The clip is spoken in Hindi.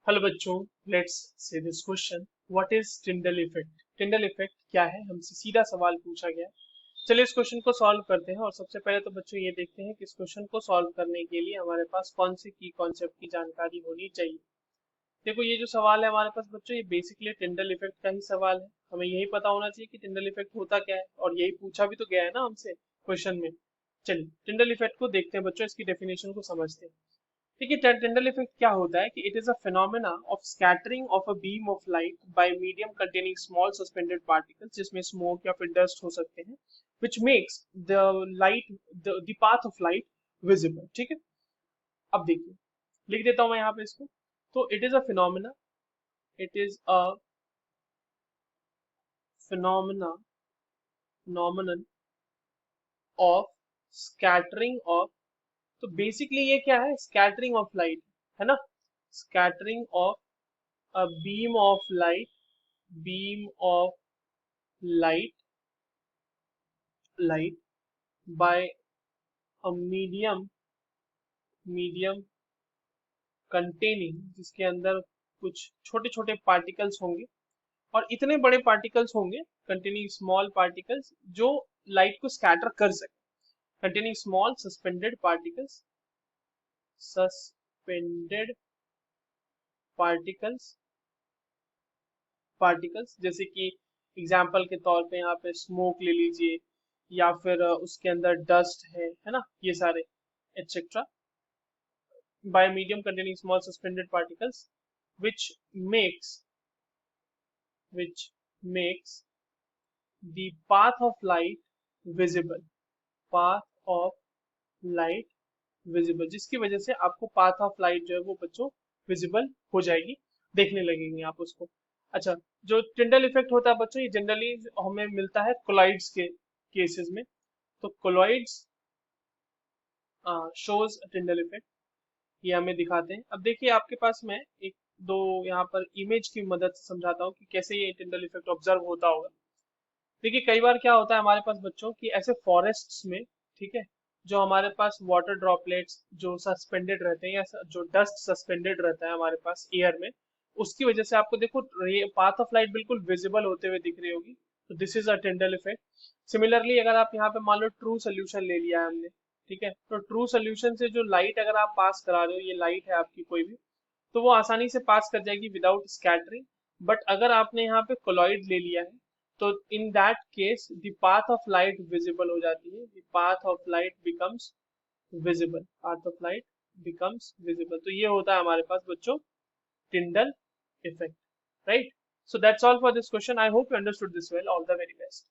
हेलो बच्चों, let's say this question. What is Tyndall effect? Tyndall effect क्या है? हमसे सीधा सवाल पूछा गया है। चलिए इस क्वेश्चन को सॉल्व करते हैं। और सबसे पहले तो बच्चों ये देखते हैं कि इस क्वेश्चन को सॉल्व करने के लिए हमारे पास कौन सी की कॉन्सेप्ट की जानकारी होनी चाहिए। देखो, ये जो सवाल है हमारे पास बच्चों, ये बेसिकली टिंडल इफेक्ट का ही सवाल है। हमें यही पता होना चाहिए कि टिंडल इफेक्ट होता क्या है, और यही पूछा भी तो गया है ना हमसे क्वेश्चन में। चलिए टिंडल इफेक्ट को देखते हैं बच्चों, इसकी डेफिनेशन को समझते हैं। देखिए, टिंडल इफेक्ट क्या होता है कि it is a phenomena of scattering of a beam of light by medium containing small suspended particles, जिसमें स्मोक या फिर डस्ट हो सकते हैं, which makes the light the path of light visible. ठीक है, अब देखिए, लिख देता हूं मैं यहाँ पे इसको। तो it is a phenomena, it is a phenomena phenomenon of scattering of. तो बेसिकली ये क्या है? स्कैटरिंग ऑफ लाइट, है ना? Scattering of a beam of light, beam of light by a medium containing, जिसके अंदर कुछ छोटे छोटे पार्टिकल्स होंगे, और इतने बड़े पार्टिकल्स होंगे, कंटेनिंग स्मॉल पार्टिकल्स, जो लाइट को स्कैटर कर सके। Containing small suspended particles, suspended particles, जैसे कि एग्जाम्पल के तौर पे यहाँ पे स्मोक ले लीजिए, या फिर उसके अंदर डस्ट है ना, ये सारे etcetera. Bye medium containing small suspended particles which makes which makes the path of light visible, path of light visible, जिसकी वजह से आपको पाथ ऑफ लाइट जो है वो बच्चों विजिबल हो जाएगी, देखने लगेंगे आप उसको। अच्छा, जो टिंडल इफेक्ट होता है बच्चों, ये जनरली हमें मिलता है कोलॉइड्स के केसेस में। तो कोलॉइड्स शोज टिंडल इफेक्ट, ये हमें दिखाते हैं। अब देखिए, आपके पास मैं एक दो यहाँ पर इमेज की मदद से समझाता हूँ कि कैसे ये टिंडल इफेक्ट ऑब्जर्व होता होगा। देखिए, कई बार क्या होता है हमारे पास बच्चों की ऐसे फॉरेस्ट्स में, ठीक है, जो हमारे पास वाटर ड्रॉपलेट्स जो सस्पेंडेड रहते हैं, या जो डस्ट सस्पेंडेड रहता है हमारे पास एयर में, उसकी वजह से आपको देखो पाथ ऑफ लाइट बिल्कुल विजिबल होते हुए दिख रही होगी। तो this is a Tyndall effect. Similarly, अगर आप यहाँ पे मान लो ट्रू सोल्यूशन ले लिया है हमने, ठीक है, तो ट्रू सोल्यूशन से जो लाइट अगर आप पास करा रहे हो, ये लाइट है आपकी कोई भी, तो वो आसानी से पास कर जाएगी विदाउट स्कैटरिंग। बट अगर आपने यहाँ पे कोलॉइड ले लिया है, तो in that case the path of light visible हो जाती है, the path of light becomes visible, path of light becomes visible. तो ये होता है हमारे पास बच्चों Tyndall effect, right? So that's all for this question. I hope you understood this well. All the very best.